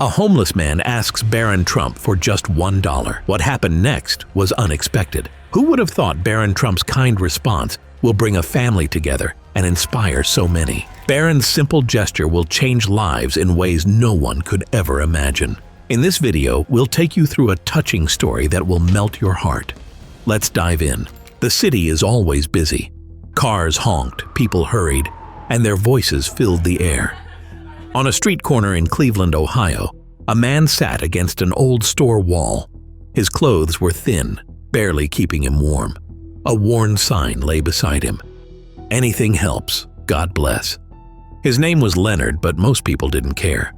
A homeless man asks Barron Trump for just $1. What happened next was unexpected. Who would have thought Barron Trump's kind response will bring a family together and inspire so many? Barron's simple gesture will change lives in ways no one could ever imagine. In this video, we'll take you through a touching story that will melt your heart. Let's dive in. The city is always busy. Cars honked, people hurried, and their voices filled the air. On a street corner in Cleveland, Ohio, a man sat against an old store wall. His clothes were thin, barely keeping him warm. A worn sign lay beside him. "Anything helps, God bless." His name was Leonard, but most people didn't care.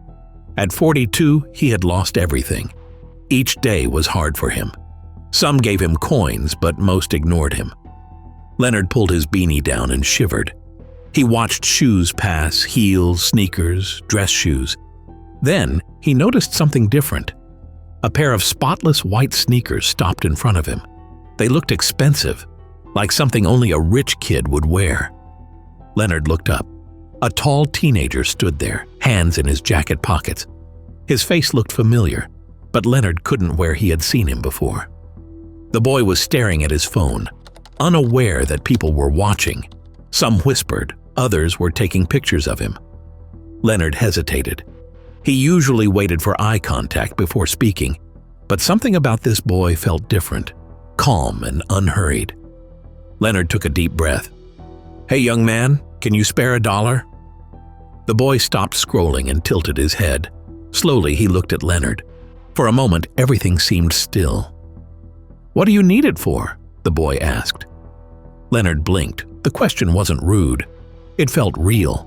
At 42, he had lost everything. Each day was hard for him. Some gave him coins, but most ignored him. Leonard pulled his beanie down and shivered. He watched shoes pass, heels, sneakers, dress shoes. Then he noticed something different. A pair of spotless white sneakers stopped in front of him. They looked expensive, like something only a rich kid would wear. Leonard looked up. A tall teenager stood there, hands in his jacket pockets. His face looked familiar, but Leonard couldn't where he had seen him before. The boy was staring at his phone, unaware that people were watching. Some whispered, others were taking pictures of him. Leonard hesitated. He usually waited for eye contact before speaking, but something about this boy felt different, calm and unhurried. Leonard took a deep breath. "Hey, young man, can you spare $1?" The boy stopped scrolling and tilted his head. Slowly, he looked at Leonard. For a moment, everything seemed still. "What do you need it for?" the boy asked. Leonard blinked. The question wasn't rude. It felt real.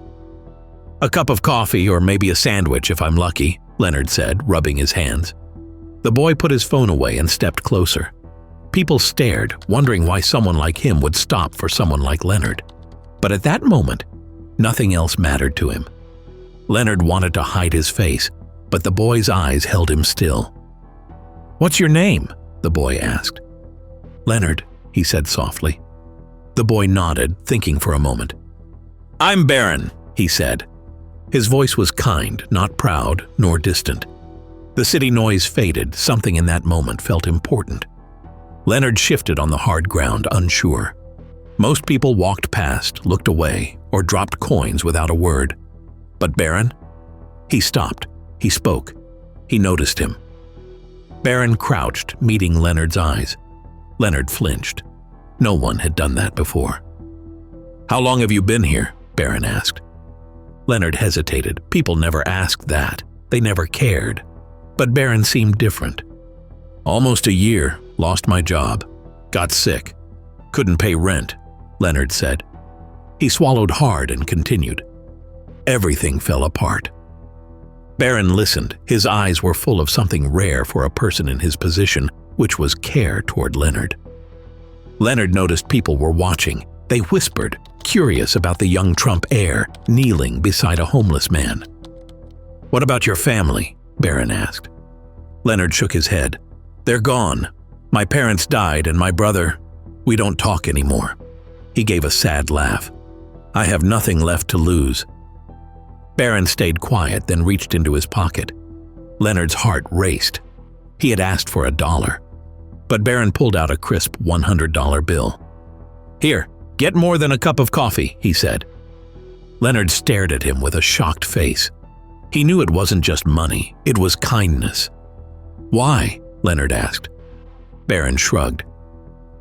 "A cup of coffee or maybe a sandwich if I'm lucky," Leonard said, rubbing his hands. The boy put his phone away and stepped closer. People stared, wondering why someone like him would stop for someone like Leonard. But at that moment, nothing else mattered to him. Leonard wanted to hide his face, but the boy's eyes held him still. "What's your name?" the boy asked. "Leonard," he said softly. The boy nodded, thinking for a moment. "I'm Barron," he said. His voice was kind, not proud nor distant. The city noise faded. Something in that moment felt important. Leonard shifted on the hard ground, unsure. Most people walked past, looked away, or dropped coins without a word. But Barron? He stopped. He spoke. He noticed him. Barron crouched, meeting Leonard's eyes. Leonard flinched. No one had done that before. "How long have you been here?" Barron asked. Leonard hesitated. People never asked that. They never cared. But Barron seemed different. "Almost a year. Lost my job. Got sick. Couldn't pay rent," Leonard said. He swallowed hard and continued. "Everything fell apart." Barron listened. His eyes were full of something rare for a person in his position, which was care toward Leonard. Leonard noticed people were watching. They whispered, curious about the young Trump heir kneeling beside a homeless man. "What about your family?" Barron asked. Leonard shook his head. "They're gone. My parents died and my brother, we don't talk anymore." He gave a sad laugh. "I have nothing left to lose." Barron stayed quiet, then reached into his pocket. Leonard's heart raced. He had asked for $1. But Barron pulled out a crisp $100 bill. "Here, get more than a cup of coffee," he said. Leonard stared at him with a shocked face. He knew it wasn't just money, it was kindness. "Why?" Leonard asked. Barron shrugged.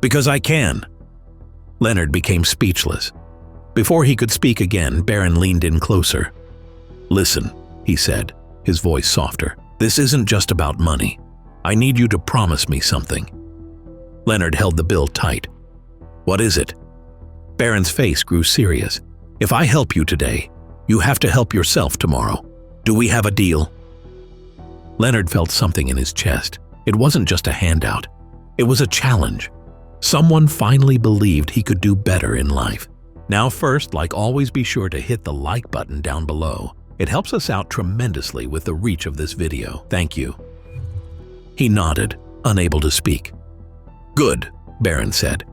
"Because I can." Leonard became speechless. Before he could speak again, Barron leaned in closer. "Listen," he said, his voice softer. "This isn't just about money. I need you to promise me something." Leonard held the bill tight. "What is it?" Barron's face grew serious. "If I help you today, you have to help yourself tomorrow. Do we have a deal?" Leonard felt something in his chest. It wasn't just a handout. It was a challenge. Someone finally believed he could do better in life. Now first, like always, be sure to hit the like button down below. It helps us out tremendously with the reach of this video. Thank you. He nodded, unable to speak. "Good," Barron said.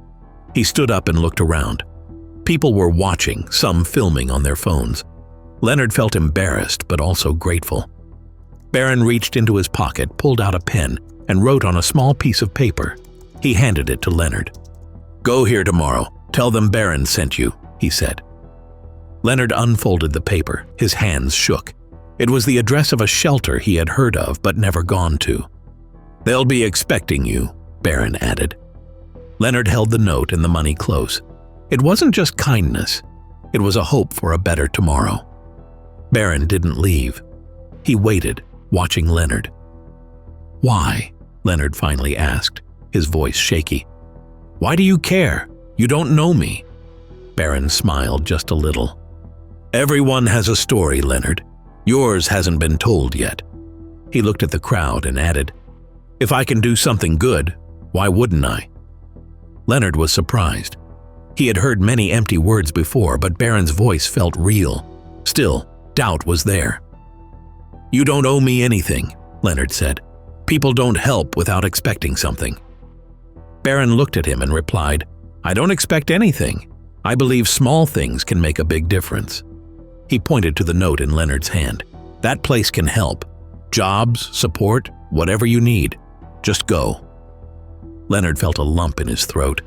He stood up and looked around. People were watching, some filming on their phones. Leonard felt embarrassed but also grateful. Barron reached into his pocket, pulled out a pen, and wrote on a small piece of paper. He handed it to Leonard. "Go here tomorrow. Tell them Barron sent you," he said. Leonard unfolded the paper. His hands shook. It was the address of a shelter he had heard of but never gone to. "They'll be expecting you," Barron added. Leonard held the note and the money close. It wasn't just kindness. It was a hope for a better tomorrow. Barron didn't leave. He waited, watching Leonard. "Why?" Leonard finally asked, his voice shaky. "Why do you care? You don't know me." Barron smiled just a little. "Everyone has a story, Leonard. Yours hasn't been told yet." He looked at the crowd and added, "If I can do something good, why wouldn't I?" Leonard was surprised. He had heard many empty words before, but Barron's voice felt real. Still, doubt was there. "You don't owe me anything," Leonard said. "People don't help without expecting something." Barron looked at him and replied, "I don't expect anything. I believe small things can make a big difference." He pointed to the note in Leonard's hand. "That place can help. Jobs, support, whatever you need. Just go." Leonard felt a lump in his throat.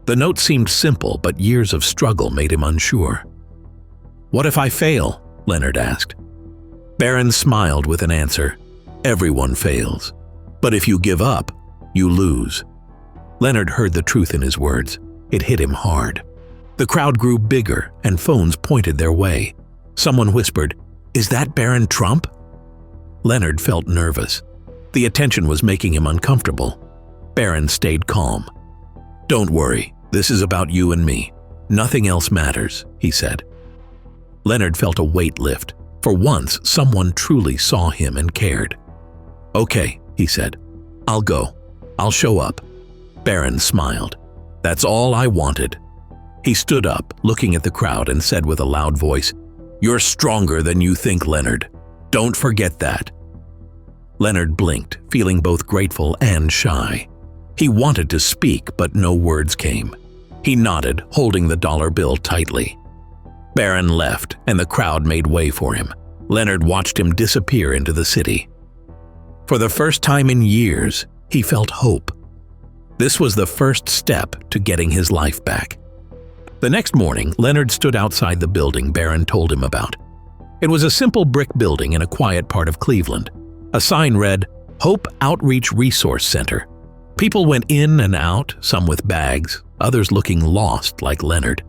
The note seemed simple, but years of struggle made him unsure. "What if I fail?" Leonard asked. Barron smiled with an answer. "Everyone fails. But if you give up, you lose." Leonard heard the truth in his words. It hit him hard. The crowd grew bigger and phones pointed their way. Someone whispered, "Is that Barron Trump?" Leonard felt nervous. The attention was making him uncomfortable. Barron stayed calm. "Don't worry, this is about you and me. Nothing else matters," he said. Leonard felt a weight lift. For once, someone truly saw him and cared. "Okay," he said. "I'll go. I'll show up." Barron smiled. "That's all I wanted." He stood up, looking at the crowd, and said with a loud voice, "You're stronger than you think, Leonard. Don't forget that." Leonard blinked, feeling both grateful and shy. He wanted to speak, but no words came. He nodded, holding the dollar bill tightly. Barron left, and the crowd made way for him. Leonard watched him disappear into the city. For the first time in years, he felt hope. This was the first step to getting his life back. The next morning, Leonard stood outside the building Barron told him about. It was a simple brick building in a quiet part of Cleveland. A sign read, "Hope Outreach Resource Center." People went in and out, some with bags, others looking lost like Leonard.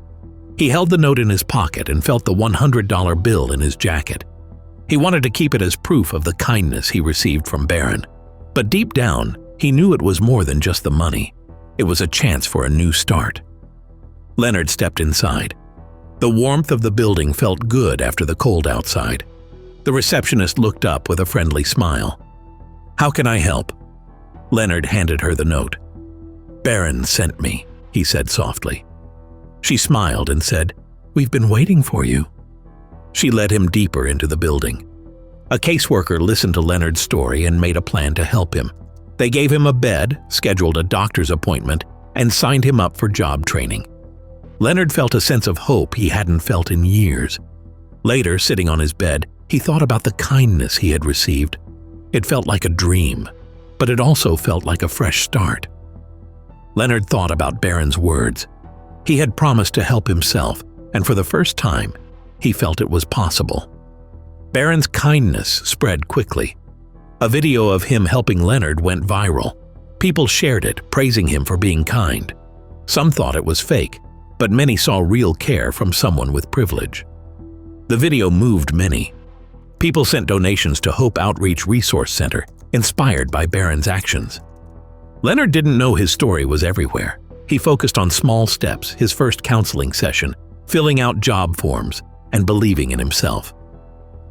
He held the note in his pocket and felt the $100 bill in his jacket. He wanted to keep it as proof of the kindness he received from Barron. But deep down, he knew it was more than just the money. It was a chance for a new start. Leonard stepped inside. The warmth of the building felt good after the cold outside. The receptionist looked up with a friendly smile. "How can I help?" Leonard handed her the note. "Barron sent me," he said softly. She smiled and said, "We've been waiting for you." She led him deeper into the building. A caseworker listened to Leonard's story and made a plan to help him. They gave him a bed, scheduled a doctor's appointment, and signed him up for job training. Leonard felt a sense of hope he hadn't felt in years. Later, sitting on his bed, he thought about the kindness he had received. It felt like a dream, but it also felt like a fresh start. Leonard thought about Barron's words. He had promised to help himself, and for the first time, he felt it was possible. Barron's kindness spread quickly. A video of him helping Leonard went viral. People shared it, praising him for being kind. Some thought it was fake, but many saw real care from someone with privilege. The video moved many. People sent donations to Hope Outreach Resource Center, inspired by Barron's actions. Leonard didn't know his story was everywhere. He focused on small steps, his first counseling session, filling out job forms, and believing in himself.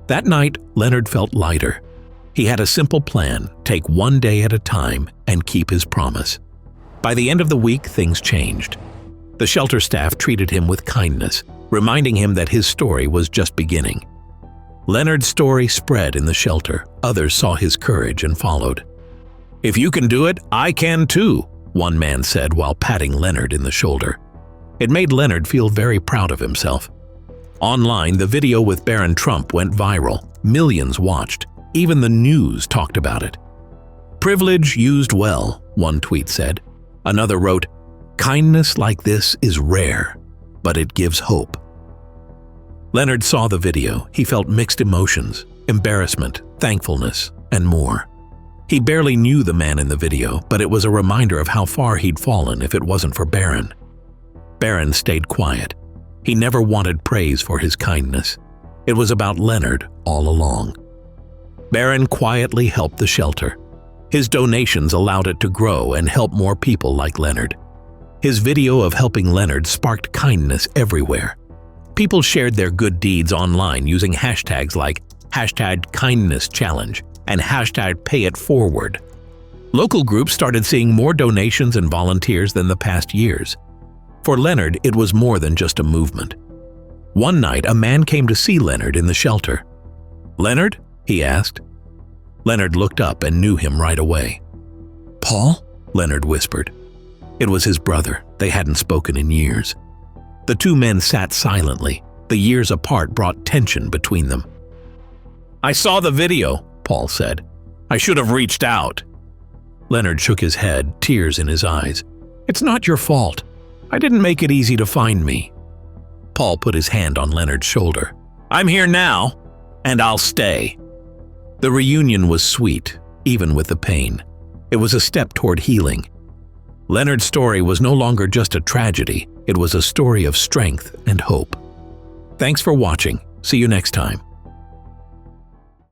That night, Leonard felt lighter. He had a simple plan: take one day at a time and keep his promise. By the end of the week, things changed. The shelter staff treated him with kindness, reminding him that his story was just beginning. Leonard's story spread in the shelter. Others saw his courage and followed. "If you can do it, I can too," one man said while patting Leonard in the shoulder. It made Leonard feel very proud of himself. Online, the video with Barron Trump went viral. Millions watched. Even the news talked about it. "Privilege used well," one tweet said. Another wrote, "Kindness like this is rare, but it gives hope." Leonard saw the video. He felt mixed emotions, embarrassment, thankfulness, and more. He barely knew the man in the video, but it was a reminder of how far he'd fallen if it wasn't for Barron. Barron stayed quiet. He never wanted praise for his kindness. It was about Leonard all along. Barron quietly helped the shelter. His donations allowed it to grow and help more people like Leonard. His video of helping Leonard sparked kindness everywhere. People shared their good deeds online using hashtags like #KindnessChallenge and #PayItForward. Local groups started seeing more donations and volunteers than the past years. For Leonard, it was more than just a movement. One night, a man came to see Leonard in the shelter. "Leonard?" he asked. Leonard looked up and knew him right away. "Paul?" Leonard whispered. It was his brother. They hadn't spoken in years. The two men sat silently. The years apart brought tension between them. "I saw the video," Paul said. "I should have reached out." Leonard shook his head, tears in his eyes. "It's not your fault. I didn't make it easy to find me." Paul put his hand on Leonard's shoulder. "I'm here now, and I'll stay." The reunion was sweet, even with the pain. It was a step toward healing. Leonard's story was no longer just a tragedy. It was a story of strength and hope. Thanks for watching. See you next time.